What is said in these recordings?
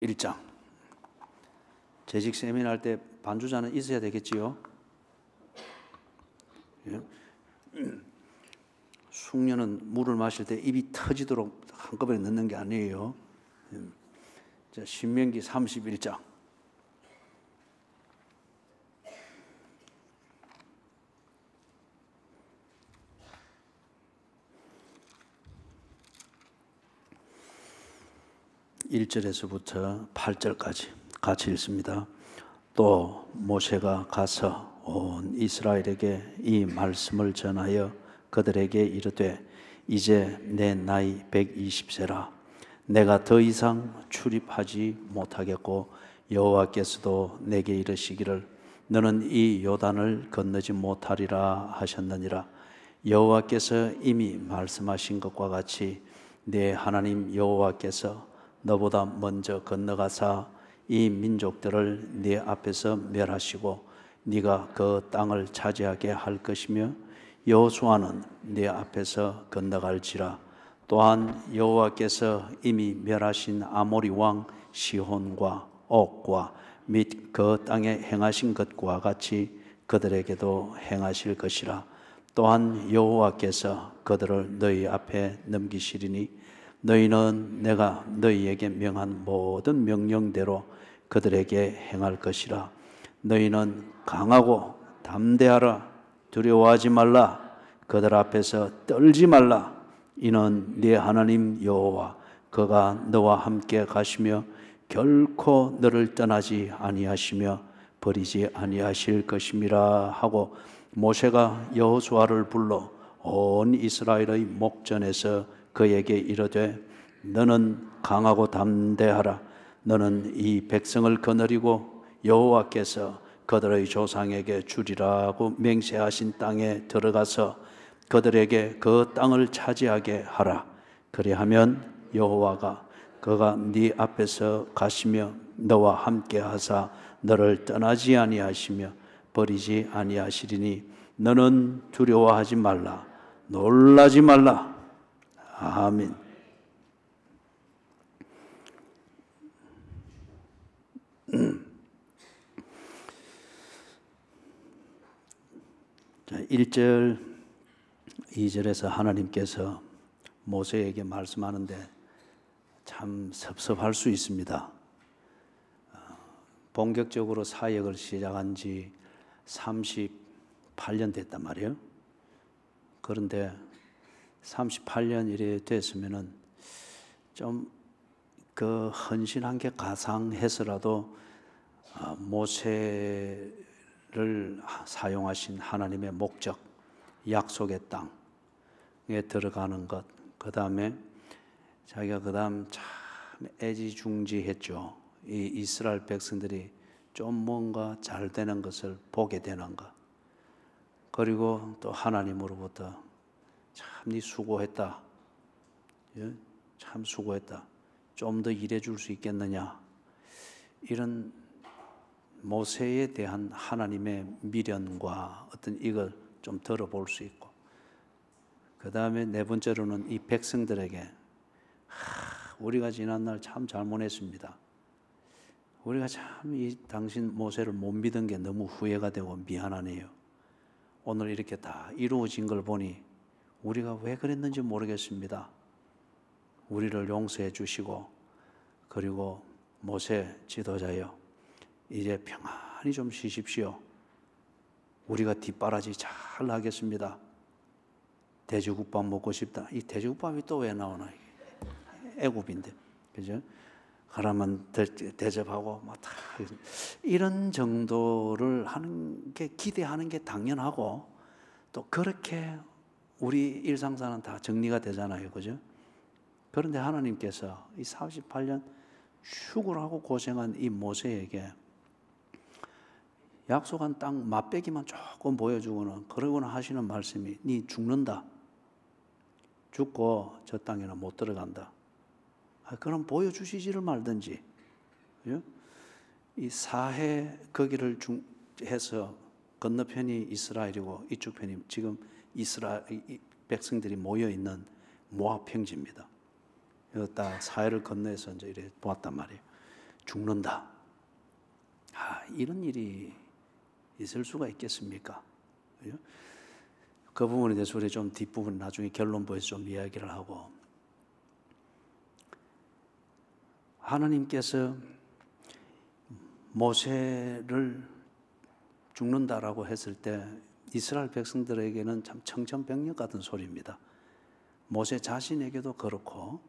1장. 재직 세미나 할 때 반주자는 있어야 되겠지요. 예? 숙녀는 물을 마실 때 입이 터지도록 한꺼번에 넣는 게 아니에요. 자, 신명기 31장. (1절에서부터) (8절까지) 같이 읽습니다. 또 모세가 가서 온 이스라엘에게 이 말씀을 전하여 그들에게 이르되 이제 내 나이 120세라 내가 더 이상 출입하지 못하겠고 여호와께서도 내게 이르시기를 너는 이 요단을 건너지 못하리라 하셨느니라. 여호와께서 이미 말씀하신 것과 같이 내 하나님 여호와께서 너보다 먼저 건너가사 이 민족들을 네 앞에서 멸하시고 네가 그 땅을 차지하게 할 것이며 여호수아는 네 앞에서 건너갈지라. 또한 여호와께서 이미 멸하신 아모리 왕 시혼과 옥과 및 그 땅에 행하신 것과 같이 그들에게도 행하실 것이라. 또한 여호와께서 그들을 너희 앞에 넘기시리니 너희는 내가 너희에게 명한 모든 명령대로 그들에게 행할 것이라. 너희는 강하고 담대하라. 두려워하지 말라. 그들 앞에서 떨지 말라. 이는 네 하나님 여호와 그가 너와 함께 가시며 결코 너를 떠나지 아니하시며 버리지 아니하실 것임이라 하고 모세가 여호수아를 불러 온 이스라엘의 목전에서 그에게 이르되 너는 강하고 담대하라. 너는 이 백성을 거느리고 여호와께서 그들의 조상에게 주리라고 맹세하신 땅에 들어가서 그들에게 그 땅을 차지하게 하라. 그리하면 여호와가 그가 네 앞에서 가시며 너와 함께 하사 너를 떠나지 아니하시며 버리지 아니하시리니 너는 두려워하지 말라. 놀라지 말라. 아멘. 자, 1절, 2절에서 하나님께서 모세에게 말씀하는데 참 섭섭할 수 있습니다. 본격적으로 사역을 시작한 지 38년 됐단 말이에요. 그런데 38년 이래 됐으면은 좀 그 헌신한 게 가상해서라도 모세를 사용하신 하나님의 목적, 약속의 땅에 들어가는 것, 그 다음에 자기가 그 다음 참 애지중지했죠. 이 이스라엘 백성들이 좀 뭔가 잘 되는 것을 보게 되는 것. 그리고 또 하나님으로부터 참 네 수고했다. 예? 참 수고했다. 좀 더 일해줄 수 있겠느냐. 이런 모세에 대한 하나님의 미련과 어떤 이걸 좀 들어볼 수 있고, 그 다음에 네 번째로는 이 백성들에게 우리가 지난날 참 잘못했습니다. 우리가 참 이 당신 모세를 못 믿은 게 너무 후회가 되고 미안하네요. 오늘 이렇게 다 이루어진 걸 보니 우리가 왜 그랬는지 모르겠습니다. 우리를 용서해 주시고, 그리고 모세 지도자여 이제 평안히 좀 쉬십시오. 우리가 뒷바라지 잘 하겠습니다. 돼지국밥 먹고 싶다. 이 돼지국밥이 또 왜 나오나? 애굽인데, 그죠? 그러면 대접하고 막 다 이런 정도를 하는 게 기대하는 게 당연하고, 또 그렇게 우리 일상사는 다 정리가 되잖아요, 그죠? 그런데 하나님께서 이 48년 죽으라고 고생한 이 모세에게 약속한 땅 맛배기만 조금 보여주고는, 그러고는 하시는 말씀이 네 죽는다. 죽고 저 땅에는 못 들어간다. 그럼 보여주시지를 말든지. 이 사해 거기를 해서 건너편이 이스라엘이고 이쪽 편이 지금 이스라엘 백성들이 모여 있는 모압 평지입니다. 딱 사해를 건너서 이제 이래 보았단 말이에요. 죽는다. 이런 일이 있을 수가 있겠습니까? 그 부분에 대해서 우리 좀 뒷부분 나중에 결론부에서 좀 이야기를 하고, 하나님께서 모세를 죽는다라고 했을 때 이스라엘 백성들에게는 참 청천벽력 같은 소리입니다. 모세 자신에게도 그렇고,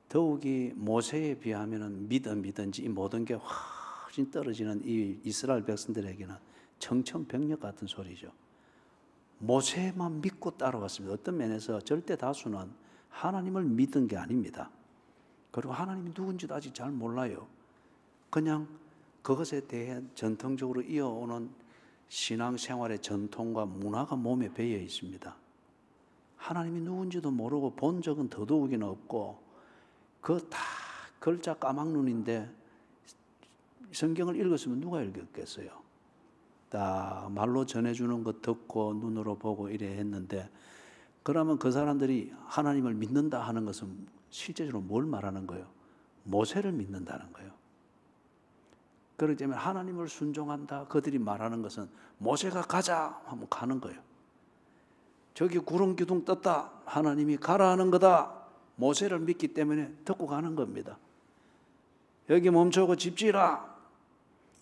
더욱이 모세에 비하면 믿든지 이 모든 게 훨씬 떨어지는 이 이스라엘 백성들에게는 청천벽력 같은 소리죠. 모세만 믿고 따라왔습니다. 어떤 면에서 절대 다수는 하나님을 믿은 게 아닙니다. 그리고 하나님이 누군지도 아직 잘 몰라요. 그냥 그것에 대해 전통적으로 이어오는 신앙생활의 전통과 문화가 몸에 배어 있습니다. 하나님이 누군지도 모르고 본 적은 더더욱이나 없고, 그 다 글자 까막눈인데 성경을 읽었으면 누가 읽었겠어요? 딱 말로 전해주는 것 듣고 눈으로 보고 이래 했는데, 그러면 그 사람들이 하나님을 믿는다 하는 것은 실제적으로 뭘 말하는 거예요? 모세를 믿는다는 거예요. 그렇기 때문에 하나님을 순종한다 그들이 말하는 것은 모세가 가자 하면 가는 거예요. 저기 구름 기둥 떴다, 하나님이 가라 하는 거다, 모세를 믿기 때문에 듣고 가는 겁니다. 여기 멈추고 집 지으라,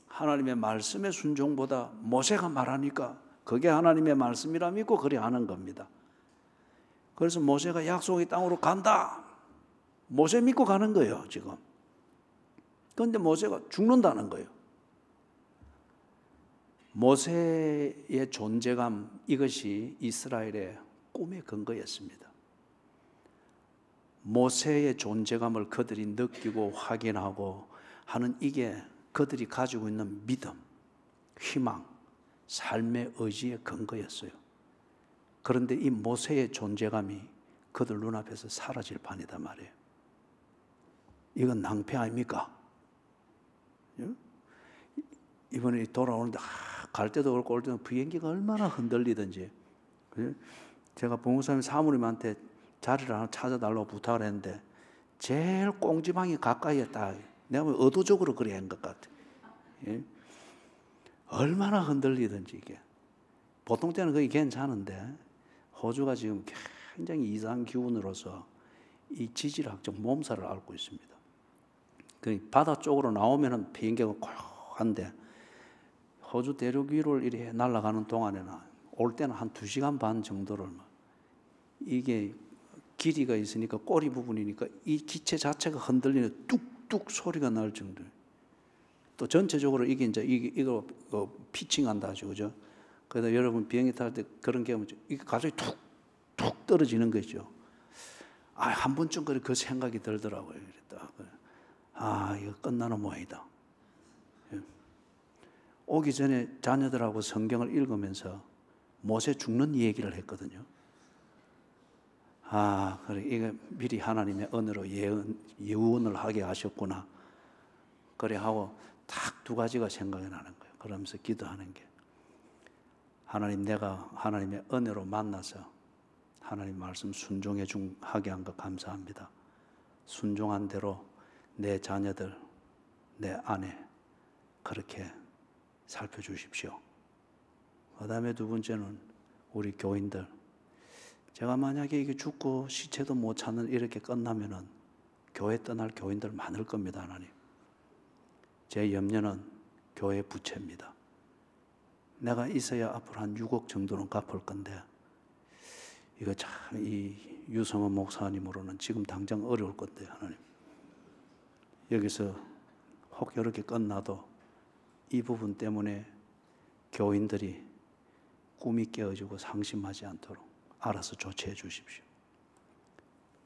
하나님의 말씀의 순종보다 모세가 말하니까 그게 하나님의 말씀이라 믿고 그리 하는 겁니다. 그래서 모세가 약속의 땅으로 간다, 모세 믿고 가는 거예요 지금. 그런데 모세가 죽는다는 거예요. 모세의 존재감, 이것이 이스라엘의 꿈의 근거였습니다. 모세의 존재감을 그들이 느끼고 확인하고 하는, 이게 그들이 가지고 있는 믿음, 희망, 삶의 의지의 근거였어요. 그런데 이 모세의 존재감이 그들 눈앞에서 사라질 판이다 말이에요. 이건 낭패 아닙니까? 이번에 돌아오는데 갈 때도 그렇고 올 때도 비행기가 얼마나 흔들리든지, 제가 봉사님 사모님한테 자리를 하나 찾아달라고 부탁을 했는데 제일 꽁지방이 가까이에 딱, 내가 보면 의도적으로 그래 한 것 같아. 얼마나 흔들리든지. 이게 보통 때는 그게 괜찮은데 호주가 지금 굉장히 이상 기운으로서 이 지질학적 몸살을 앓고 있습니다. 그 바다 쪽으로 나오면은 비행기가 콜한데 호주 대륙 위를 이렇게 날아가는 동안에는 올 때는 한 2시간 반 정도를, 이게 길이가 있으니까 꼬리 부분이니까 이 기체 자체가 흔들리는 뚝뚝 소리가 날 정도예요. 또 전체적으로 이게 이제 이거 피칭한다 하죠, 그죠? 그래서 여러분 비행기 탈 때 그런 경우 이게 갑자기 툭툭 떨어지는 거죠. 한 번쯤 그 생각이 들더라고요. 이거 끝나는 모양이다. 오기 전에 자녀들하고 성경을 읽으면서 모세 죽는 얘기를 했거든요. 그래, 이거 미리 하나님의 은혜로 예언을 하게 하셨구나. 그래 하고 딱 2가지가 생각이 나는 거예요. 그러면서 기도하는 게, 하나님, 내가 하나님의 은혜로 만나서 하나님 말씀 하게 한 것 감사합니다. 순종한 대로 내 자녀들, 내 아내 그렇게 살펴주십시오. 그 다음에 2번째는 우리 교인들, 제가 만약에 이게 죽고 시체도 못 찾는 이렇게 끝나면은 교회 떠날 교인들 많을 겁니다. 하나님, 제 염려는 교회 부채입니다. 내가 있어야 앞으로 한 6억 정도는 갚을 건데, 이거 참 이 유성원 목사님으로는 지금 당장 어려울 건데, 하나님, 여기서 혹 이렇게 끝나도 이 부분 때문에 교인들이 꿈이 깨어지고 상심하지 않도록 알아서 조치해 주십시오.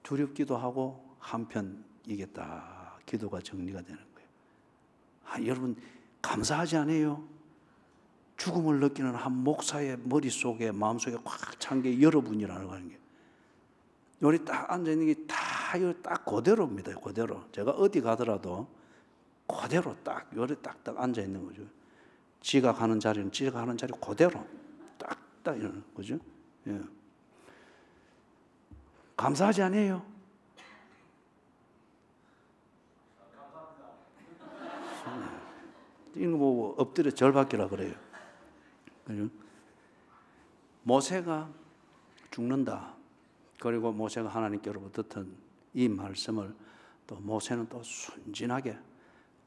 두렵기도 하고 한편 이게 딱 기도가 정리가 되는 거예요. 여러분 감사하지 않아요? 죽음을 느끼는 한 목사의 머릿속에, 마음속에 꽉 찬 게 여러분이라는 게, 여기 딱 앉아있는 게 딱 그대로입니다. 그대로. 제가 어디 가더라도 그대로 딱 요리 딱딱 앉아있는 거죠. 지가 가는 자리는 지가 가는 자리 그대로 딱딱 이러는 거죠. 예. 감사하지 않아요? 이거 뭐 엎드려 절박기라 그래요. 모세가 죽는다. 그리고 모세가 하나님께로부터 듣은 이 말씀을 또 모세는 또 순진하게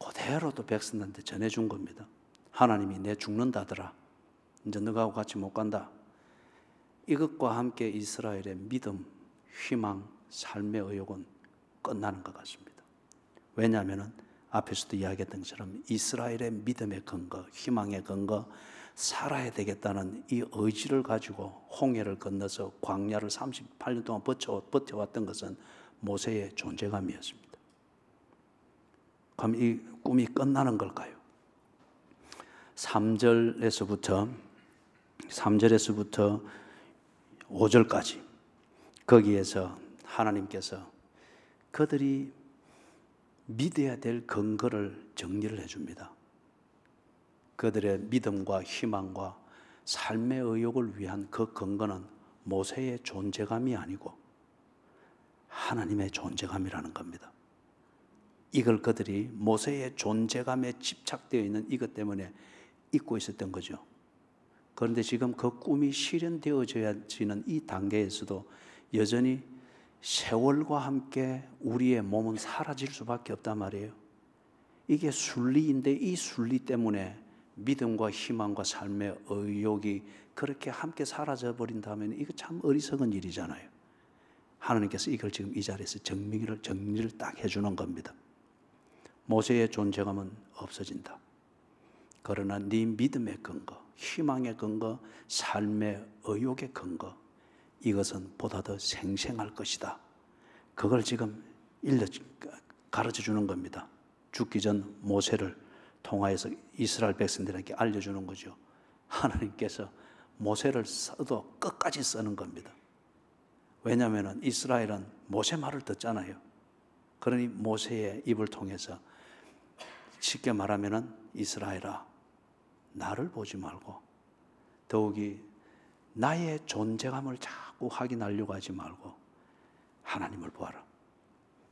그대로 또 백성들한테 전해준 겁니다. 하나님이 내 죽는다더라. 이제 너하고 같이 못 간다. 이것과 함께 이스라엘의 믿음, 희망, 삶의 의욕은 끝나는 것 같습니다. 왜냐하면 앞에서도 이야기했던 것처럼 이스라엘의 믿음의 근거, 희망의 근거, 살아야 되겠다는 이 의지를 가지고 홍해를 건너서 광야를 38년 동안 버텨왔던 것은 모세의 존재감이었습니다. 그럼 이 꿈이 끝나는 걸까요? 3절에서부터 5절까지 거기에서 하나님께서 그들이 믿어야 될 근거를 정리를 해줍니다. 그들의 믿음과 희망과 삶의 의욕을 위한 그 근거는 모세의 존재감이 아니고 하나님의 존재감이라는 겁니다. 이걸 그들이 모세의 존재감에 집착되어 있는 이것 때문에 잊고 있었던 거죠. 그런데 지금 그 꿈이 실현되어지는 이 단계에서도 여전히 세월과 함께 우리의 몸은 사라질 수밖에 없단 말이에요. 이게 순리인데 이 순리 때문에 믿음과 희망과 삶의 의욕이 그렇게 함께 사라져 버린다면 이거 참 어리석은 일이잖아요. 하나님께서 이걸 지금 이 자리에서 정리를 딱 해주는 겁니다. 모세의 존재감은 없어진다. 그러나 네 믿음의 근거, 희망의 근거, 삶의 의욕의 근거, 이것은 보다 더 생생할 것이다. 그걸 지금 가르쳐 주는 겁니다. 죽기 전 모세를 통하여서 이스라엘 백성들에게 알려주는 거죠. 하나님께서 모세를 써도 끝까지 쓰는 겁니다. 왜냐하면 이스라엘은 모세 말을 듣잖아요. 그러니 모세의 입을 통해서 쉽게 말하면 이스라엘아, 나를 보지 말고 더욱이 나의 존재감을 자꾸 확인하려고 하지 말고 하나님을 보아라.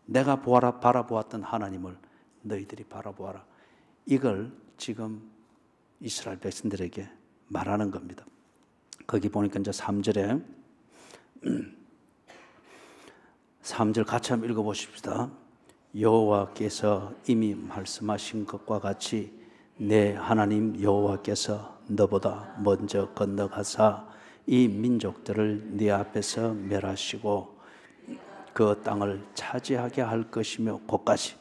내가 바라보았던 하나님을 너희들이 바라보아라. 이걸 지금 이스라엘 백성들에게 말하는 겁니다. 거기 보니까 이제 3절에 3절 같이 한번 읽어보십시다. 여호와께서 이미 말씀하신 것과 같이 내 하나님 여호와께서 너보다 먼저 건너가사 이 민족들을 네 앞에서 멸하시고 그 땅을 차지하게 할 것이며 곧까지.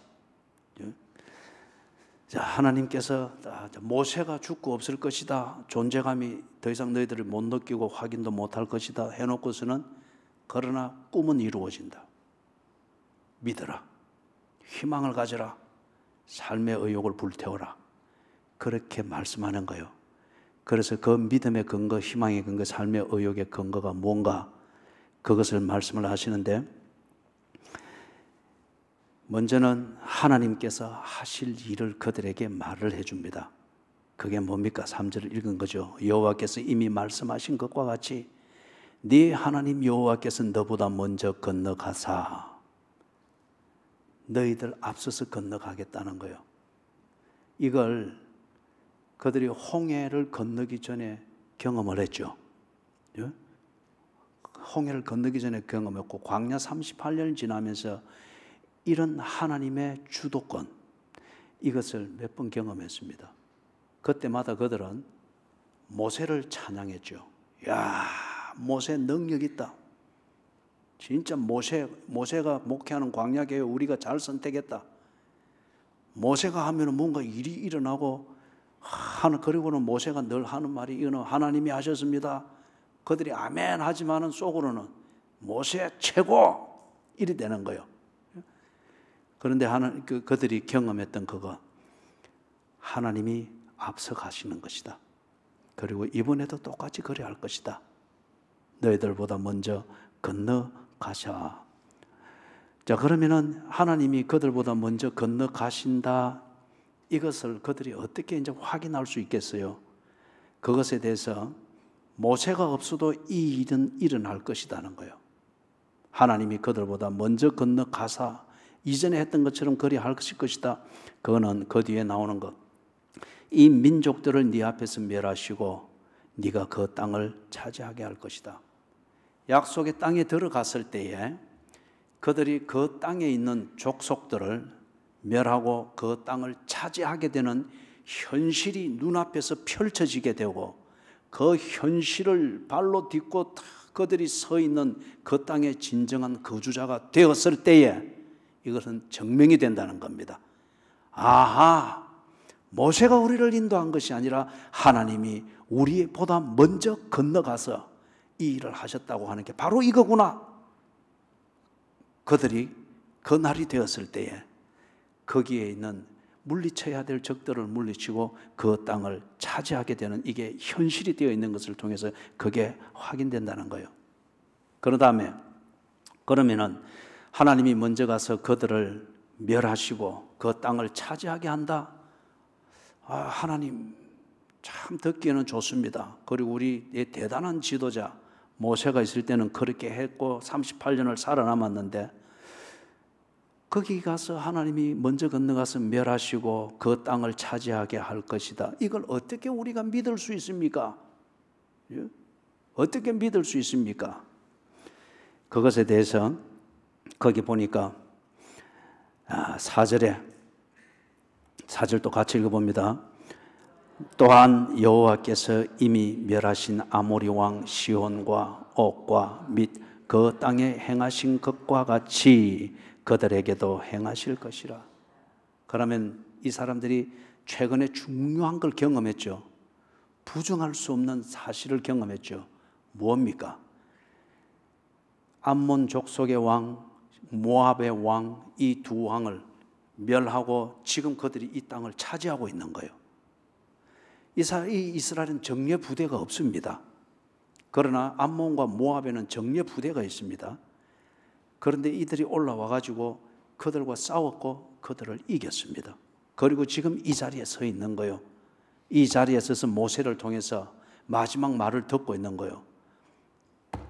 자, 하나님께서 모세가 죽고 없을 것이다, 존재감이 더 이상 너희들을 못 느끼고 확인도 못할 것이다 해놓고서는 그러나 꿈은 이루어진다. 믿어라. 희망을 가져라. 삶의 의욕을 불태워라. 그렇게 말씀하는 거예요. 그래서 그 믿음의 근거, 희망의 근거, 삶의 의욕의 근거가 뭔가 그것을 말씀을 하시는데, 먼저는 하나님께서 하실 일을 그들에게 말을 해줍니다. 그게 뭡니까? 3절을 읽은 거죠. 여호와께서 이미 말씀하신 것과 같이 네 하나님 여호와께서 너보다 먼저 건너가사 너희들 앞서서 건너가겠다는 거예요. 이걸 그들이 홍해를 건너기 전에 경험을 했죠. 홍해를 건너기 전에 경험했고 광야 38년을 지나면서 이런 하나님의 주도권, 이것을 몇 번 경험했습니다. 그때마다 그들은 모세를 찬양했죠. 야, 모세 능력 있다. 진짜 모세가 목회하는 광야교회 우리가 잘 선택했다. 모세가 하면 뭔가 일이 일어나고, 그리고는 모세가 늘 하는 말이 이거는 하나님이 하셨습니다. 그들이 아멘 하지만은 속으로는 모세 최고! 이리 되는 거예요. 그런데 그들이 경험했던 그거, 하나님이 앞서 가시는 것이다. 그리고 이번에도 똑같이 그래 할 것이다. 너희들보다 먼저 건너가셔. 자, 그러면은 하나님이 그들보다 먼저 건너가신다. 이것을 그들이 어떻게 이제 확인할 수 있겠어요? 그것에 대해서 모세가 없어도 이 일은 일어날 것이라는 거예요. 하나님이 그들보다 먼저 건너가사 이전에 했던 것처럼 그리 할 것이다. 그거는 그 뒤에 나오는 것. 이 민족들을 네 앞에서 멸하시고 네가 그 땅을 차지하게 할 것이다. 약속의 땅에 들어갔을 때에 그들이 그 땅에 있는 족속들을 멸하고 그 땅을 차지하게 되는 현실이 눈앞에서 펼쳐지게 되고 그 현실을 발로 딛고 그들이 서 있는 그 땅의 진정한 거주자가 되었을 때에 이것은 증명이 된다는 겁니다. 아하, 모세가 우리를 인도한 것이 아니라 하나님이 우리보다 먼저 건너가서 이 일을 하셨다고 하는 게 바로 이거구나. 그들이 그 날이 되었을 때에 거기에 있는 물리쳐야 될 적들을 물리치고 그 땅을 차지하게 되는 이게 현실이 되어 있는 것을 통해서 그게 확인된다는 거예요. 그러면은 하나님이 먼저 가서 그들을 멸하시고 그 땅을 차지하게 한다. 하나님 참 듣기에는 좋습니다. 그리고 우리의 대단한 지도자 모세가 있을 때는 그렇게 했고 38년을 살아남았는데 거기 가서 하나님이 먼저 건너가서 멸하시고 그 땅을 차지하게 할 것이다. 이걸 어떻게 우리가 믿을 수 있습니까? 어떻게 믿을 수 있습니까? 그것에 대해서 거기 보니까 4절에 4절도 같이 읽어봅니다. 또한 여호와께서 이미 멸하신 아모리 왕 시혼과 옥과 및 그 땅에 행하신 것과 같이 그들에게도 행하실 것이라. 그러면 이 사람들이 최근에 중요한 걸 경험했죠. 부정할 수 없는 사실을 경험했죠. 무엇입니까? 암몬 족속의 왕, 모압의 왕, 이 두 왕을 멸하고 지금 그들이 이 땅을 차지하고 있는 거예요. 이 이스라엘은 정예 부대가 없습니다. 그러나 암몬과 모압에는 정예 부대가 있습니다. 그런데 이들이 올라와 가지고 그들과 싸웠고 그들을 이겼습니다. 그리고 지금 이 자리에 서 있는 거예요. 이 자리에 서서 모세를 통해서 마지막 말을 듣고 있는 거예요.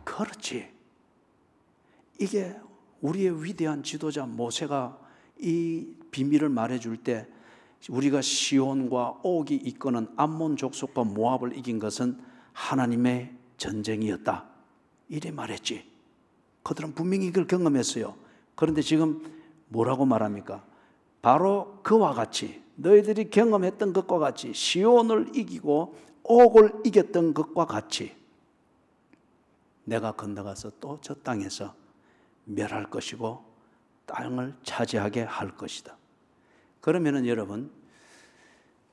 그렇지. 이게 우리의 위대한 지도자 모세가 이 비밀을 말해줄 때 우리가 시온과 옥이 이끄는 암몬 족속과 모압을 이긴 것은 하나님의 전쟁이었다. 이래 말했지. 그들은 분명히 이걸 경험했어요. 그런데 지금 뭐라고 말합니까? 바로 그와 같이 너희들이 경험했던 것과 같이 시온을 이기고 옥을 이겼던 것과 같이 내가 건너가서 또 저 땅에서 멸할 것이고 땅을 차지하게 할 것이다. 그러면은 여러분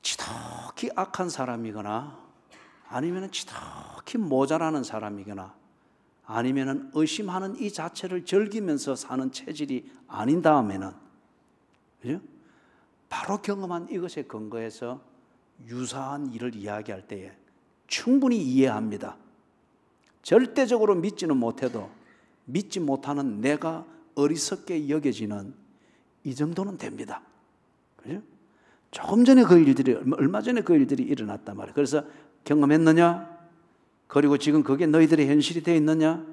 지독히 악한 사람이거나 아니면은 지독히 모자라는 사람이거나 아니면은 의심하는 이 자체를 즐기면서 사는 체질이 아닌 다음에는 그죠? 바로 경험한 이것에 근거해서 유사한 일을 이야기할 때에 충분히 이해합니다. 절대적으로 믿지는 못해도 믿지 못하는 내가 어리석게 여겨지는 이 정도는 됩니다. 그죠? 조금 전에 그 일들이, 얼마 전에 그 일들이 일어났단 말이에요. 그래서 경험했느냐? 그리고 지금 그게 너희들의 현실이 되어 있느냐?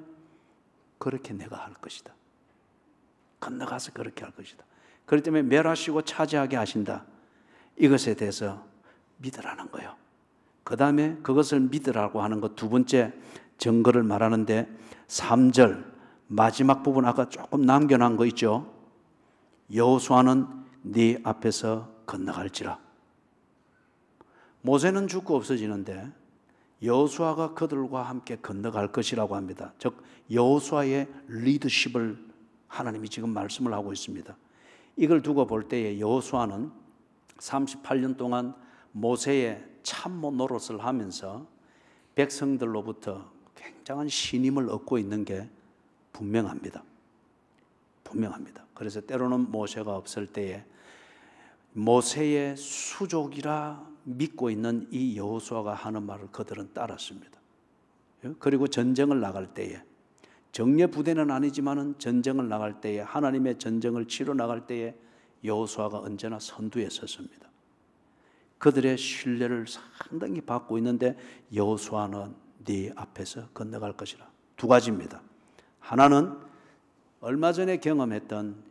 그렇게 내가 할 것이다. 건너가서 그렇게 할 것이다. 그렇기 때문에 멸하시고 차지하게 하신다. 이것에 대해서 믿으라는 거예요. 그 다음에 그것을 믿으라고 하는 것 두 번째 증거를 말하는데 3절 마지막 부분 아까 조금 남겨놓은 거 있죠. 여호수아는 네 앞에서 건너갈지라. 모세는 죽고 없어지는데 여호수아가 그들과 함께 건너갈 것이라고 합니다. 즉 여호수아의 리더십을 하나님이 지금 말씀을 하고 있습니다. 이걸 두고 볼 때에 여호수아는 38년 동안 모세의 참모 노릇을 하면서 백성들로부터 굉장한 신임을 얻고 있는 게 분명합니다. 그래서 때로는 모세가 없을 때에 모세의 수족이라 믿고 있는 이 여호수아가 하는 말을 그들은 따랐습니다. 그리고 전쟁을 나갈 때에 정예 부대는 아니지만은 전쟁을 나갈 때에 하나님의 전쟁을 치러 나갈 때에 여호수아가 언제나 선두에 섰습니다. 그들의 신뢰를 상당히 받고 있는데 여호수아는 네 앞에서 건너갈 것이라. 두 가지입니다. 하나는 얼마 전에 경험했던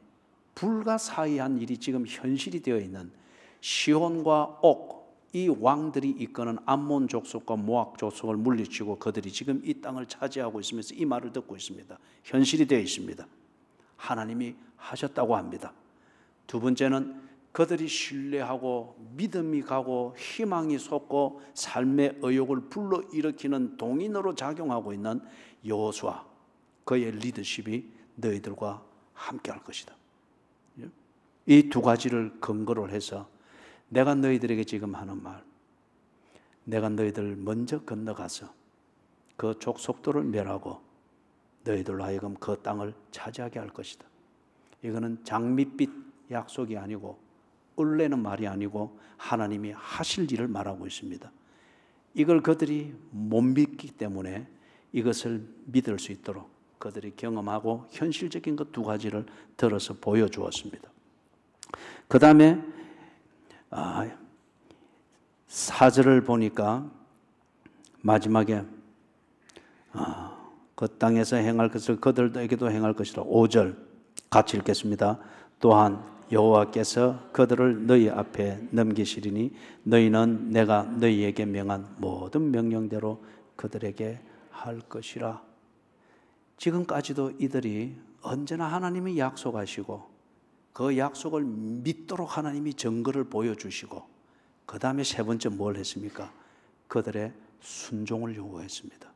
불가사의한 일이 지금 현실이 되어 있는 시온과 옥, 이 왕들이 이끄는 암몬 족속과 모압 족속을 물리치고 그들이 지금 이 땅을 차지하고 있으면서 이 말을 듣고 있습니다. 현실이 되어 있습니다. 하나님이 하셨다고 합니다. 두 번째는 그들이 신뢰하고 믿음이 가고 희망이 솟고 삶의 의욕을 불러일으키는 동인으로 작용하고 있는 여호수아, 그의 리더십이 너희들과 함께할 것이다. 이 두 가지를 근거로 해서 내가 너희들에게 지금 하는 말, 내가 너희들 먼저 건너가서 그 족속들을 멸하고 너희들로 하여금 그 땅을 차지하게 할 것이다. 이거는 장밋빛 약속이 아니고 을레는 말이 아니고 하나님이 하실 일을 말하고 있습니다. 이걸 그들이 못 믿기 때문에 이것을 믿을 수 있도록 그들이 경험하고 현실적인 것 두 가지를 들어서 보여주었습니다. 그 다음에 4절을 보니까 마지막에 그 땅에서 행할 것을 그들에게도 행할 것이라. 5절 같이 읽겠습니다. 또한 여호와께서 그들을 너희 앞에 넘기시리니 너희는 내가 너희에게 명한 모든 명령대로 그들에게 할 것이라. 지금까지도 이들이 언제나 하나님이 약속하시고 그 약속을 믿도록 하나님이 증거를 보여주시고 그 다음에 세 번째 뭘 했습니까? 그들의 순종을 요구했습니다.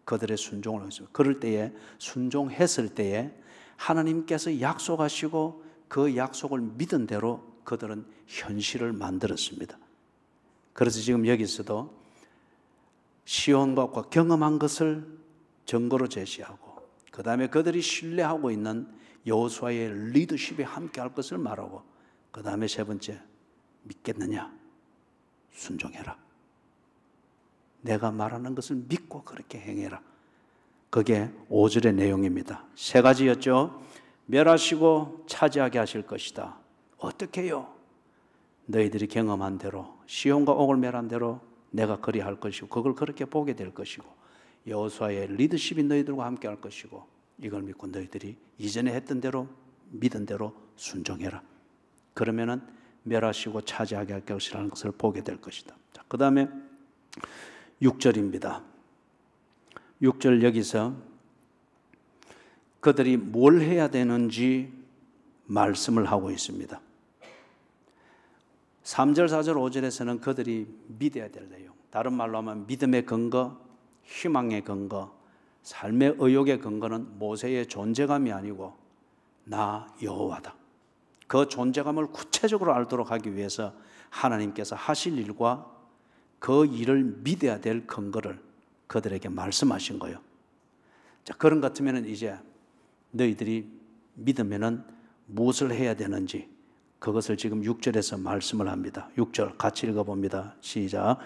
그들의 순종을 요구했습니다. 그럴 때에 순종했을 때에 하나님께서 약속하시고 그 약속을 믿은 대로 그들은 현실을 만들었습니다. 그래서 지금 여기서도 시온과 경험한 것을 증거로 제시하고 그 다음에 그들이 신뢰하고 있는 여호수아의 리더십에 함께할 것을 말하고 그 다음에 세 번째, 믿겠느냐? 순종해라. 내가 말하는 것을 믿고 그렇게 행해라. 그게 5절의 내용입니다. 세 가지였죠. 멸하시고 차지하게 하실 것이다. 어떻게 해요? 너희들이 경험한 대로 시온과 옥을 멸한 대로 내가 그리할 것이고 그걸 그렇게 보게 될 것이고 여호수아의 리더십이 너희들과 함께 할 것이고 이걸 믿고 너희들이 이전에 했던 대로 믿은 대로 순종해라. 그러면은 멸하시고 차지하게 할 것이라는 것을 보게 될 것이다. 자, 그 다음에 6절입니다. 6절 여기서 그들이 뭘 해야 되는지 말씀을 하고 있습니다. 3절, 4절, 5절에서는 그들이 믿어야 될 내용, 다른 말로 하면 믿음의 근거, 희망의 근거, 삶의 의욕의 근거는 모세의 존재감이 아니고 나 여호와다. 그 존재감을 구체적으로 알도록 하기 위해서 하나님께서 하실 일과 그 일을 믿어야 될 근거를 그들에게 말씀하신 거예요. 자, 그런 것 같으면 이제 너희들이 믿으면은 무엇을 해야 되는지 그것을 지금 6절에서 말씀을 합니다. 6절 같이 읽어봅니다. 시작.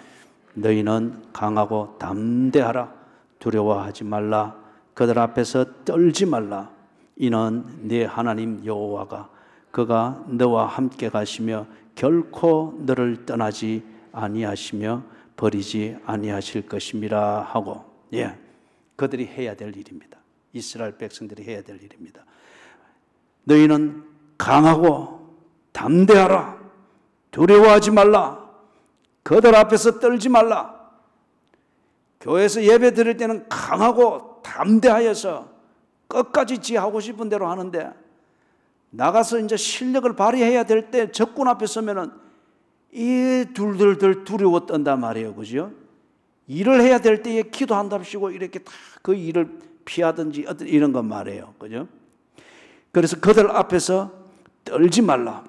너희는 강하고 담대하라. 두려워하지 말라. 그들 앞에서 떨지 말라. 이는 네 하나님 여호와가 그가 너와 함께 가시며 결코 너를 떠나지 아니하시며 버리지 아니하실 것임이라 하고, 그들이 해야 될 일입니다. 이스라엘 백성들이 해야 될 일입니다. 너희는 강하고 담대하라. 두려워하지 말라. 그들 앞에서 떨지 말라. 교회에서 예배 드릴 때는 강하고 담대하여서 끝까지 지 하고 싶은 대로 하는데 나가서 이제 실력을 발휘해야 될 때 적군 앞에 서면은 이 둘둘들 두려워 떤단 말이에요. 그죠? 일을 해야 될 때에 기도한답시고 이렇게 다 그 일을 피하든지 어떤 이런 건 말이에요. 그죠? 그래서 그들 앞에서 떨지 말라.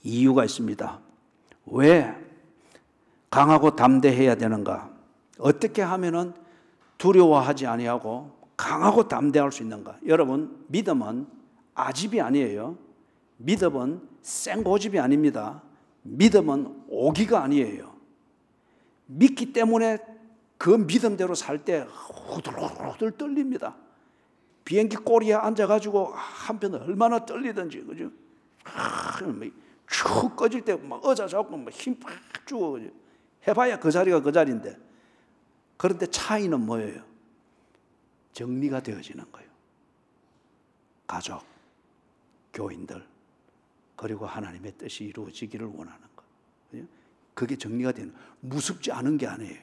이유가 있습니다. 왜 강하고 담대해야 되는가? 어떻게 하면은 두려워하지 아니하고 강하고 담대할 수 있는가? 여러분, 믿음은 아집이 아니에요. 믿음은 생고집이 아닙니다. 믿음은 오기가 아니에요. 믿기 때문에 그 믿음대로 살 때 후들후들 떨립니다. 비행기 꼬리에 앉아가지고 한편 얼마나 떨리든지, 그죠? 쭉 꺼질 때 막 의자 잡고 막 힘 팍 주고 해봐야 그 자리가 그 자리인데, 그런데 차이는 뭐예요? 정리가 되어지는 거예요. 가족, 교인들, 그리고 하나님의 뜻이 이루어지기를 원하는 것. 그게 정리가 되는, 무섭지 않은 게 아니에요.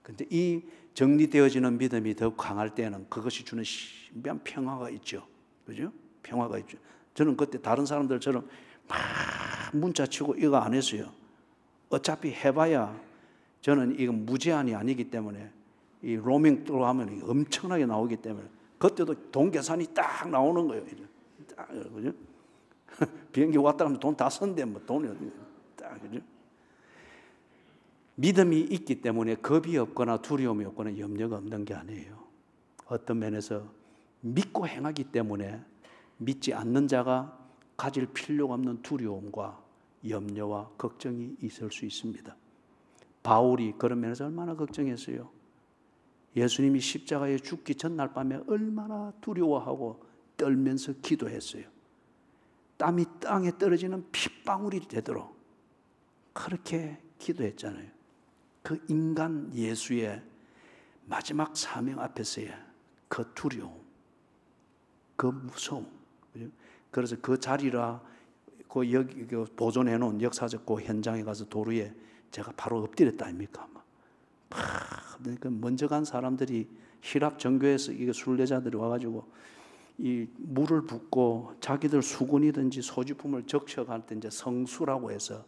근데 이 정리되어지는 믿음이 더 강할 때는 그것이 주는 신비한 평화가 있죠. 그죠? 평화가 있죠. 저는 그때 다른 사람들처럼 막 문자 치고 이거 안 했어요. 어차피 해봐야 저는 이거 무제한이 아니기 때문에 이 로밍 들어가면 엄청나게 나오기 때문에 그때도 돈 계산이 딱 나오는 거예요. 딱, 그죠? 비행기 왔다 가면 돈 다 썼는데 뭐 돈이 딱, 그죠? 믿음이 있기 때문에 겁이 없거나 두려움이 없거나 염려가 없는 게 아니에요. 어떤 면에서 믿고 행하기 때문에 믿지 않는 자가 가질 필요가 없는 두려움과 염려와 걱정이 있을 수 있습니다. 바울이 그런 면에서 얼마나 걱정했어요. 예수님이 십자가에 죽기 전날 밤에 얼마나 두려워하고 떨면서 기도했어요. 땀이 땅에 떨어지는 핏방울이 되도록 그렇게 기도했잖아요. 그 인간 예수의 마지막 사명 앞에서의 그 두려움, 그 무서움. 그래서 그 자리라 그 여기 보존해 놓은 역사적 그 현장에 가서 도로에 제가 바로 엎드렸다 아닙니까? 그러니까 먼저 간 사람들이 히랍 정교에서 이게 순례자들이 와가지고 이 물을 붓고 자기들 수건이든지 소지품을 적셔갈 때 이제 성수라고 해서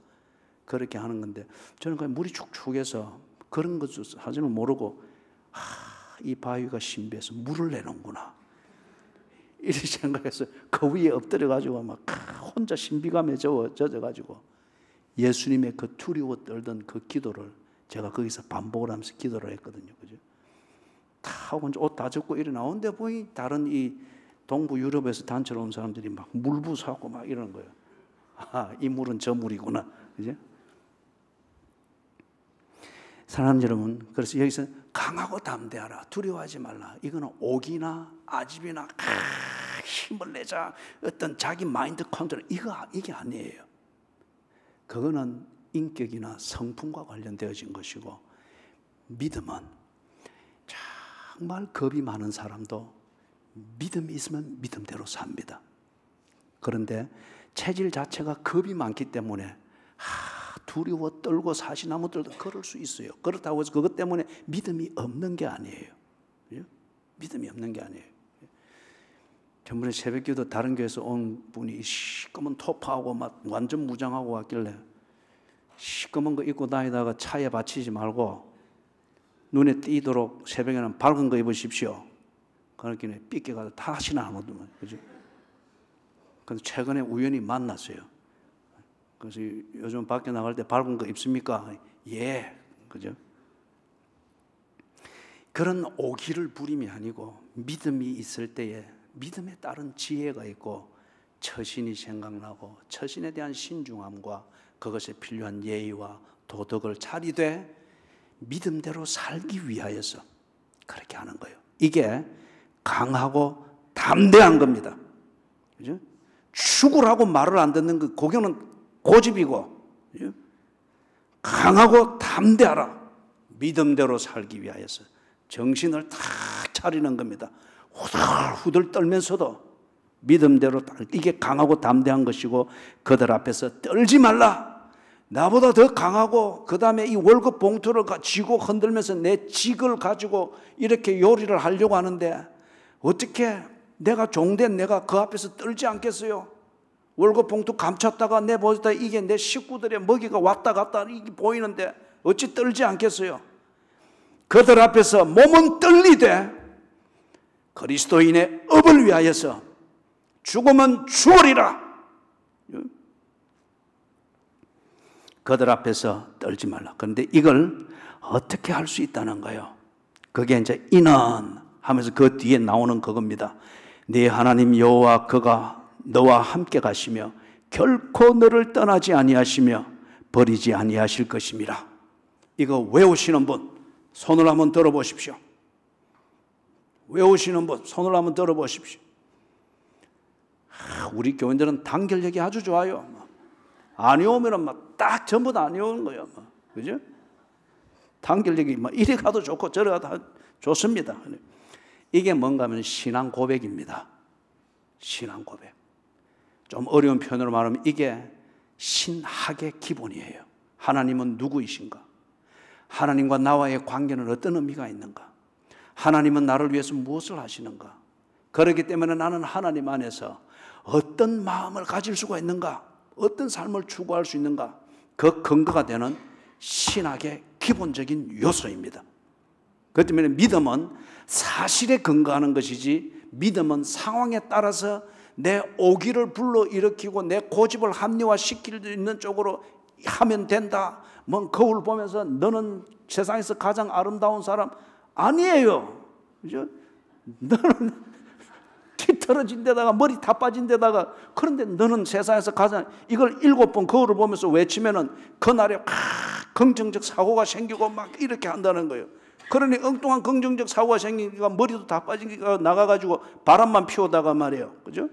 그렇게 하는 건데 저는 그냥 물이 축축해서 그런 것도 사실은 모르고 이 바위가 신비해서 물을 내놓는구나 이렇게 생각해서 그 위에 엎드려가지고 막 혼자 신비감에 젖어가지고 예수님의 그 두려워 떨던 그 기도를 제가 거기서 반복을 하면서 기도를 했거든요. 그죠? 다 하고 옷 다 젖고 이래 나오는데 보니 다른 이 동부 유럽에서 단체로 온 사람들이 막 물부사고 막 이러는 거예요. 이 물은 저 물이구나. 그죠? 사랑하는 여러분, 그래서 여기서 강하고 담대하라. 두려워하지 말라. 이거는 옥이나 아집이나 힘을 내자. 어떤 자기 마인드 컨트롤 이게 아니에요. 그거는 인격이나 성품과 관련되어진 것이고 믿음은 정말 겁이 많은 사람도 믿음이 있으면 믿음대로 삽니다. 그런데 체질 자체가 겁이 많기 때문에 두려워 떨고 사시나무 떨고 그럴 수 있어요. 그렇다고 해서 그것 때문에 믿음이 없는 게 아니에요. 믿음이 없는 게 아니에요. 전번에 새벽기도 다른 교회에서 온 분이 시꺼먼 토파하고 막 완전 무장하고 왔길래 시꺼먼 거 입고 다니다가 차에 받치지 말고 눈에 띄도록 새벽에는 밝은 거 입으십시오. 그렇게 삐껴가서 다 하시나 하거든요. 그죠? 그래서 최근에 우연히 만났어요. 그래서 요즘 밖에 나갈 때 밝은 거 입습니까? 예. 그죠? 그런 오기를 부림이 아니고 믿음이 있을 때에 믿음에 따른 지혜가 있고 처신이 생각나고 처신에 대한 신중함과 그것에 필요한 예의와 도덕을 차리되 믿음대로 살기 위하여서 그렇게 하는 거예요. 이게 강하고 담대한 겁니다. 그죠? 죽으라고 말을 안 듣는 그 고교는 고집이고, 그죠? 강하고 담대하라. 믿음대로 살기 위하여서 정신을 탁 차리는 겁니다. 후들후들 떨면서도 믿음대로 이게 강하고 담대한 것이고 그들 앞에서 떨지 말라. 나보다 더 강하고 그 다음에 이 월급 봉투를 쥐고 흔들면서 내 직을 가지고 이렇게 요리를 하려고 하는데 어떻게 내가 종된 내가 그 앞에서 떨지 않겠어요? 월급 봉투 감췄다가 내 보다 이게 내 식구들의 먹이가 왔다 갔다 이게 보이는데 어찌 떨지 않겠어요? 그들 앞에서 몸은 떨리되 그리스도인의 업을 위하여서 죽으면 죽으리라. 그들 앞에서 떨지 말라. 그런데 이걸 어떻게 할 수 있다는 거예요? 그게 이제 이는 하면서 그 뒤에 나오는 그겁니다. 네 하나님 여호와 그가 너와 함께 가시며 결코 너를 떠나지 아니하시며 버리지 아니하실 것임이라. 이거 외우시는 분 손을 한번 들어보십시오. 외우시는 분 손을 한번 들어보십시오. 우리 교인들은 단결력이 아주 좋아요. 안 외우면 막 딱 전부 다 안 외우는 거예요. 그죠? 단결력이 막 이리 가도 좋고 저리 가도 좋습니다. 이게 뭔가 하면 신앙 고백입니다. 신앙 고백. 좀 어려운 표현으로 말하면 이게 신학의 기본이에요. 하나님은 누구이신가? 하나님과 나와의 관계는 어떤 의미가 있는가? 하나님은 나를 위해서 무엇을 하시는가? 그렇기 때문에 나는 하나님 안에서 어떤 마음을 가질 수가 있는가? 어떤 삶을 추구할 수 있는가? 그 근거가 되는 신학의 기본적인 요소입니다. 그렇기 때문에 믿음은 사실에 근거하는 것이지, 믿음은 상황에 따라서 내 오기를 불러일으키고 내 고집을 합리화시킬 수 있는 쪽으로 하면 된다. 뭐 거울 보면서 너는 세상에서 가장 아름다운 사람 아니에요. 그죠? 너는 키 떨어진 데다가 머리 다 빠진 데다가, 그런데 너는 세상에서 가장, 이걸 7번 거울을 보면서 외치면은 그날에 긍정적 사고가 생기고 막 이렇게 한다는 거예요. 그러니 엉뚱한 긍정적 사고가 생기니까 머리도 다 빠지니까 나가가지고 바람만 피우다가 말이에요. 그죠?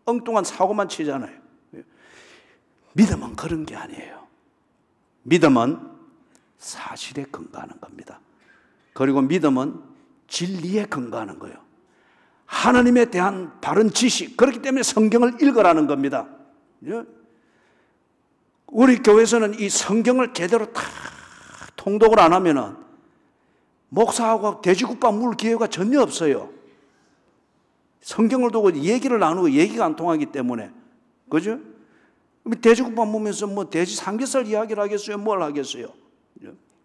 엉뚱한 사고만 치잖아요. 믿음은 그런 게 아니에요. 믿음은 사실에 근거하는 겁니다. 그리고 믿음은 진리에 근거하는 거예요. 하나님에 대한 바른 지식, 그렇기 때문에 성경을 읽으라는 겁니다. 우리 교회에서는 이 성경을 제대로 다 통독을 안 하면은 목사하고 돼지국밥 물 기회가 전혀 없어요. 성경을 두고 얘기를 나누고 얘기가 안 통하기 때문에. 그죠? 돼지국밥 먹으면서 뭐 돼지 삼겹살 이야기를 하겠어요? 뭘 하겠어요?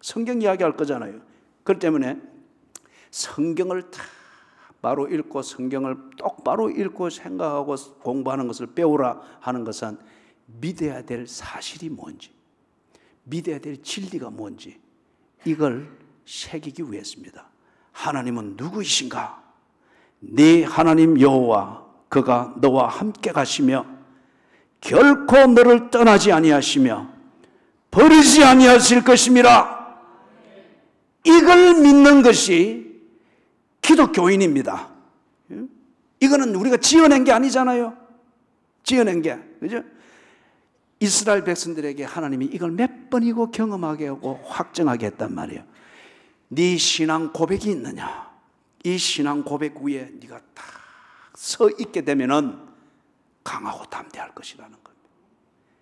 성경 이야기할 거잖아요. 그렇기 때문에 성경을 다 바로 읽고 성경을 똑바로 읽고 생각하고 공부하는 것을 배우라 하는 것은 믿어야 될 사실이 뭔지, 믿어야 될 진리가 뭔지 이걸 새기기 위해서입니다. 하나님은 누구이신가? 네 하나님 여호와 그가 너와 함께 가시며 결코 너를 떠나지 아니하시며 버리지 아니하실 것임이라. 이걸 믿는 것이 기독교인입니다. 이거는 우리가 지어낸 게 아니잖아요. 지어낸 게. 그죠? 이스라엘 백성들에게 하나님이 이걸 몇 번이고 경험하게 하고 확정하게 했단 말이에요. 네 신앙 고백이 있느냐? 이 신앙 고백 위에 네가 딱 서 있게 되면은 강하고 담대할 것이라는 겁니다.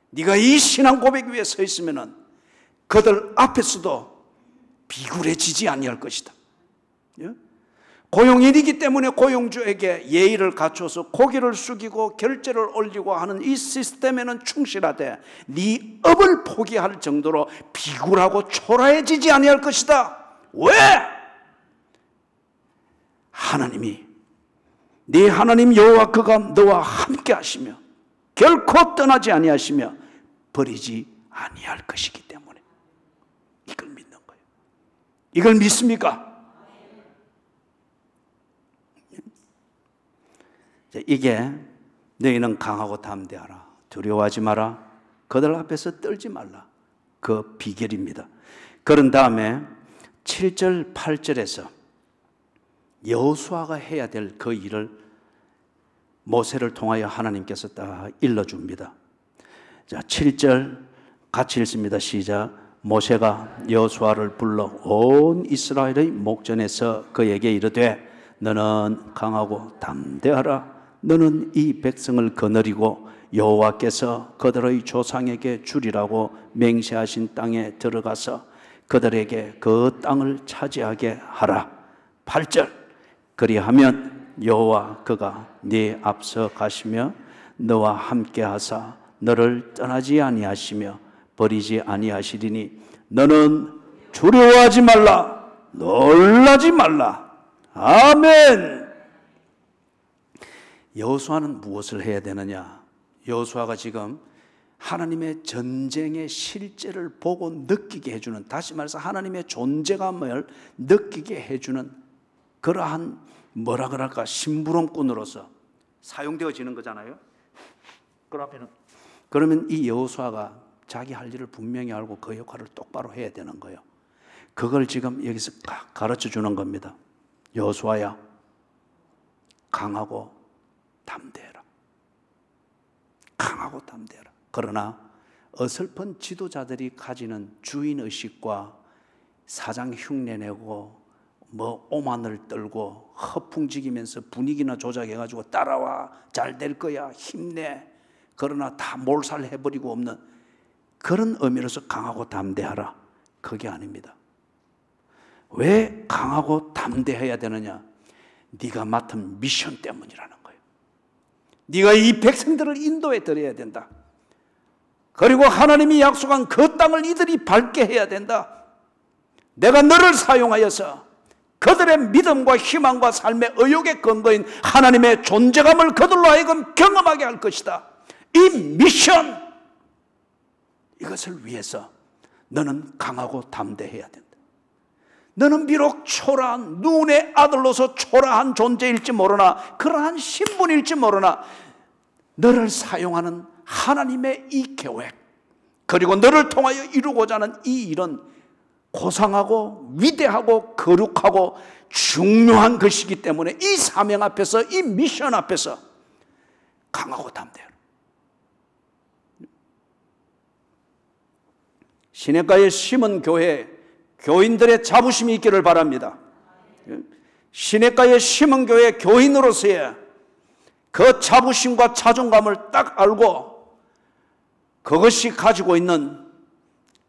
네가 이 신앙 고백 위에 서 있으면은 그들 앞에서도 비굴해지지 아니할 것이다. 고용인이기 때문에 고용주에게 예의를 갖춰서 고개를 숙이고 결제를 올리고 하는 이 시스템에는 충실하되 네 업을 포기할 정도로 비굴하고 초라해지지 아니할 것이다. 왜? 하나님이 네 하나님 여호와 그가 너와 함께 하시며 결코 떠나지 아니하시며 버리지 아니할 것이기 때문에 이걸 믿는 거예요. 이걸 믿습니까? 이게 너희는 강하고 담대하라. 두려워하지 마라. 그들 앞에서 떨지 말라. 그 비결입니다. 그런 다음에 7절 8절에서 여호수아가 해야 될 그 일을 모세를 통하여 하나님께서 딱 일러줍니다. 자, 7절 같이 읽습니다. 시작. 모세가 여호수아를 불러 온 이스라엘의 목전에서 그에게 이르되 너는 강하고 담대하라. 너는 이 백성을 거느리고 여호와께서 그들의 조상에게 주리라고 맹세하신 땅에 들어가서 그들에게 그 땅을 차지하게 하라. 8절. 그리하면 여호와 그가 네 앞서 가시며 너와 함께 하사 너를 떠나지 아니하시며 버리지 아니하시리니 너는 두려워하지 말라. 놀라지 말라. 아멘. 여호수아는 무엇을 해야 되느냐? 여호수아가 지금 하나님의 전쟁의 실제를 보고 느끼게 해주는, 다시 말해서 하나님의 존재감을 느끼게 해주는 그러한 뭐라 그럴까 심부름꾼으로서 사용되어지는 거잖아요. 그러면 이 여호수아가 자기 할 일을 분명히 알고 그 역할을 똑바로 해야 되는 거예요. 그걸 지금 여기서 가르쳐 주는 겁니다. 여호수아야, 강하고 담대해라. 강하고 담대해라. 그러나 어설픈 지도자들이 가지는 주인의식과 사장 흉내내고 뭐 오만을 떨고 허풍지기면서 분위기나 조작해가지고 따라와 잘 될 거야 힘내, 그러나 다 몰살해버리고 없는 그런 의미로서 강하고 담대하라, 그게 아닙니다. 왜 강하고 담대해야 되느냐? 네가 맡은 미션 때문이라는 거예요. 네가 이 백성들을 인도해 드려야 된다. 그리고 하나님이 약속한 그 땅을 이들이 밟게 해야 된다. 내가 너를 사용하여서 그들의 믿음과 희망과 삶의 의욕의 근거인 하나님의 존재감을 그들로 하여금 경험하게 할 것이다. 이 미션, 이것을 위해서 너는 강하고 담대해야 된다. 너는 비록 초라한, 눈의 아들로서 초라한 존재일지 모르나, 그러한 신분일지 모르나, 너를 사용하는 하나님의 이 계획, 그리고 너를 통하여 이루고자 하는 이 일은 고상하고 위대하고 거룩하고 중요한 것이기 때문에 이 사명 앞에서, 이 미션 앞에서 강하고 담대하라. 시냇가에 심은 교회, 교인들의 자부심이 있기를 바랍니다. 시냇가에 심은 교회 교인으로서의 그 자부심과 자존감을 딱 알고 그것이 가지고 있는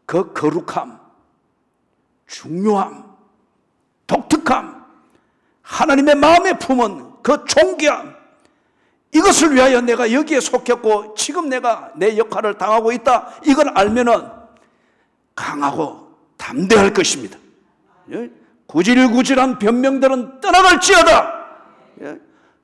그 거룩함, 중요함, 독특함, 하나님의 마음에 품은 그 존귀함, 이것을 위하여 내가 여기에 속했고 지금 내가 내 역할을 당하고 있다, 이걸 알면은 강하고 담대할 것입니다. 구질구질한 변명들은 떠나갈지어다.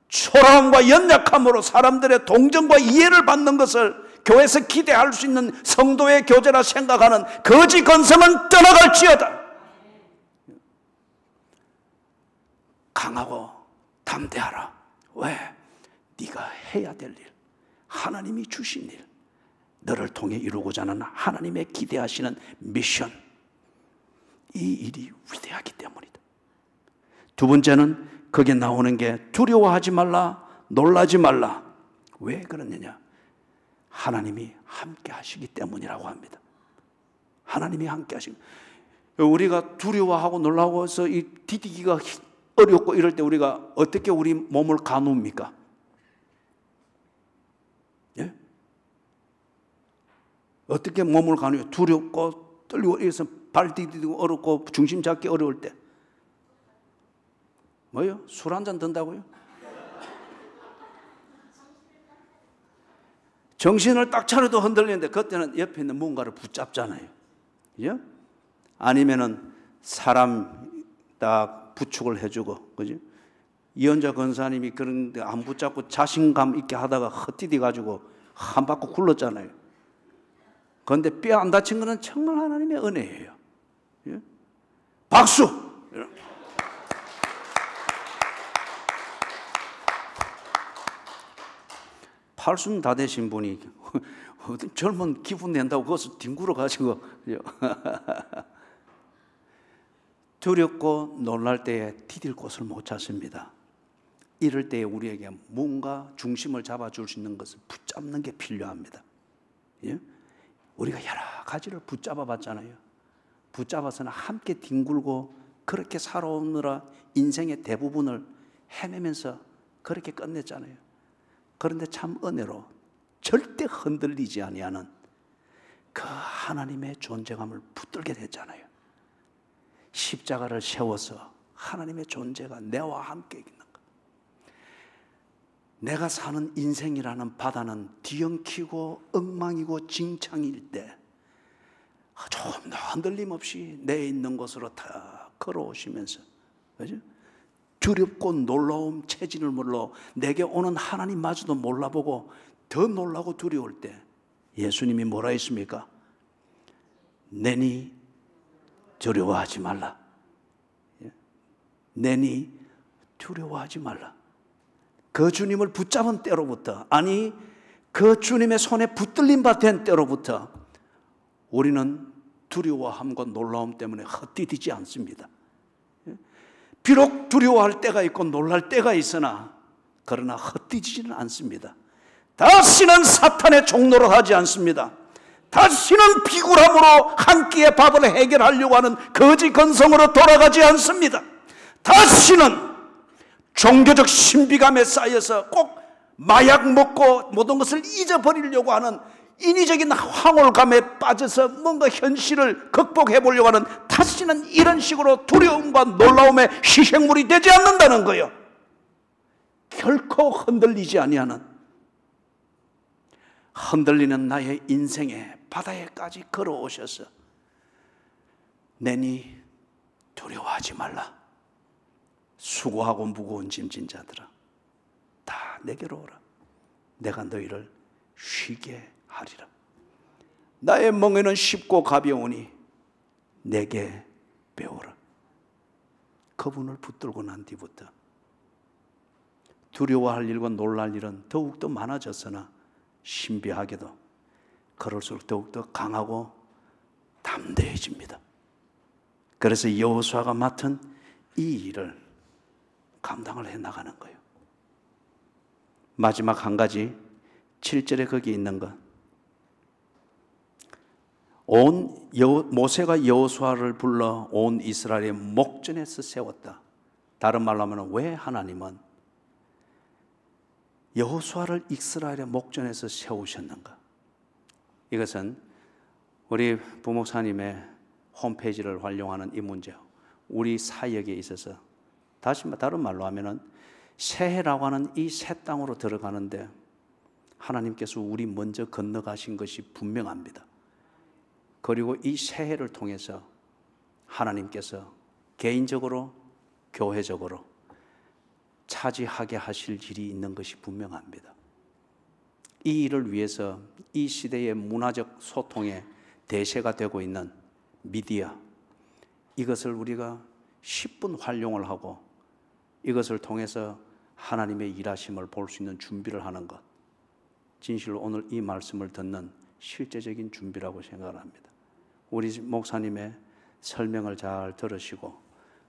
초라함과 연약함으로 사람들의 동정과 이해를 받는 것을 교회에서 기대할 수 있는 성도의 교제라 생각하는 거짓 건성은 떠나갈지어다. 강하고 담대하라. 왜? 네가 해야 될 일, 하나님이 주신 일, 너를 통해 이루고자 하는 하나님의 기대하시는 미션, 이 일이 위대하기 때문이다. 두 번째는 거기에 나오는 게 두려워하지 말라, 놀라지 말라. 왜 그러느냐? 하나님이 함께 하시기 때문이라고 합니다. 하나님이 함께 하시기. 우리가 두려워하고 놀라고 해서 이 디디기가 어렵고 이럴 때 우리가 어떻게 우리 몸을 가눕니까? 예? 어떻게 몸을 가누요? 두렵고 떨리고 이래서 발 디디고 어렵고 중심 잡기 어려울 때 뭐요? 술 한잔 든다고요? 정신을 딱 차려도 흔들리는데 그때는 옆에 있는 뭔가를 붙잡잖아요. 그죠? 아니면은 사람 딱 부축을 해주고, 그죠? 이현자 권사님이 그런데 안 붙잡고 자신감 있게 하다가 헛디디 가지고 한 바퀴 굴렀잖아요. 그런데 뼈 안 다친 거는 정말 하나님의 은혜예요. 예? 박수! 팔순 다 되신 분이 어떤 젊은 기분 낸다고 거기서 뒹굴어 가지고 두렵고 놀랄 때에 디딜 곳을 못 찾습니다. 이럴 때에 우리에게 뭔가 중심을 잡아줄 수 있는 것을 붙잡는 게 필요합니다. 예? 우리가 여러 가지를 붙잡아 봤잖아요. 붙잡아서는 함께 뒹굴고 그렇게 살아오느라 인생의 대부분을 헤매면서 그렇게 끝냈잖아요. 그런데 참 은혜로 절대 흔들리지 아니하는 그 하나님의 존재감을 붙들게 됐잖아요. 십자가를 세워서 하나님의 존재가 내와 함께 있는 것. 내가 사는 인생이라는 바다는 뒤엉키고 엉망이고 징창일 때 조금 더 흔들림 없이 내 있는 곳으로 다 걸어오시면서, 그죠? 두렵고 놀라움 체진을 몰라 내게 오는 하나님마저도 몰라보고 더 놀라고 두려울 때 예수님이 뭐라 했습니까? 내니 두려워하지 말라. 내니 두려워하지 말라. 그 주님을 붙잡은 때로부터, 아니 그 주님의 손에 붙들림 받은 때로부터 우리는 두려워함과 놀라움 때문에 헛디디지 않습니다. 비록 두려워할 때가 있고 놀랄 때가 있으나 그러나 헛디지지는 않습니다. 다시는 사탄의 종노릇 하지 않습니다. 다시는 비굴함으로 한 끼의 밥을 해결하려고 하는 거짓 건성으로 돌아가지 않습니다. 다시는 종교적 신비감에 쌓여서 꼭 마약 먹고 모든 것을 잊어버리려고 하는 인위적인 황홀감에 빠져서 뭔가 현실을 극복해 보려고 하는 다시는 이런 식으로 두려움과 놀라움의 희생물이 되지 않는다는 거예요. 결코 흔들리지 아니하는, 흔들리는 나의 인생의 바다에까지 걸어오셔서 내니 두려워하지 말라. 수고하고 무거운 짐진 자들아, 다 내게로 오라. 내가 너희를 쉬게 하리라. 나의 멍에는 쉽고 가벼우니 내게 배우라. 그분을 붙들고 난 뒤부터 두려워할 일과 놀랄 일은 더욱더 많아졌으나 신비하게도 그럴수록 더욱더 강하고 담대해집니다. 그래서 여호수아가 맡은 이 일을 감당을 해나가는 거예요. 마지막 한 가지, 7절에 거기 있는 것. 모세가 여호수아를 불러 온 이스라엘의 목전에서 세웠다. 다른 말로 하면 왜 하나님은 여호수아를 이스라엘의 목전에서 세우셨는가? 이것은 우리 부목사님의 홈페이지를 활용하는 이 문제, 우리 사역에 있어서 다른 말로 하면은 새해라고 하는 이 새 땅으로 들어가는데 하나님께서 우리 먼저 건너가신 것이 분명합니다. 그리고 이 새해를 통해서 하나님께서 개인적으로, 교회적으로 차지하게 하실 일이 있는 것이 분명합니다. 이 일을 위해서 이 시대의 문화적 소통의 대세가 되고 있는 미디어, 이것을 우리가 10분 활용을 하고 이것을 통해서 하나님의 일하심을 볼 수 있는 준비를 하는 것, 진실로 오늘 이 말씀을 듣는 실제적인 준비라고 생각을 합니다. 우리 목사님의 설명을 잘 들으시고,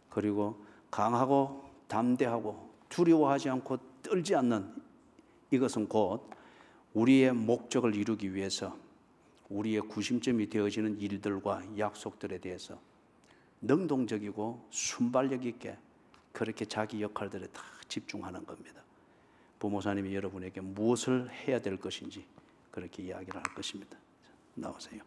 그리고 강하고 담대하고 두려워하지 않고 떨지 않는 이것은 곧 우리의 목적을 이루기 위해서 우리의 구심점이 되어지는 일들과 약속들에 대해서 능동적이고 순발력 있게 그렇게 자기 역할들에 다 집중하는 겁니다. 부모사님이 여러분에게 무엇을 해야 될 것인지 그렇게 이야기를 할 것입니다. 나오세요.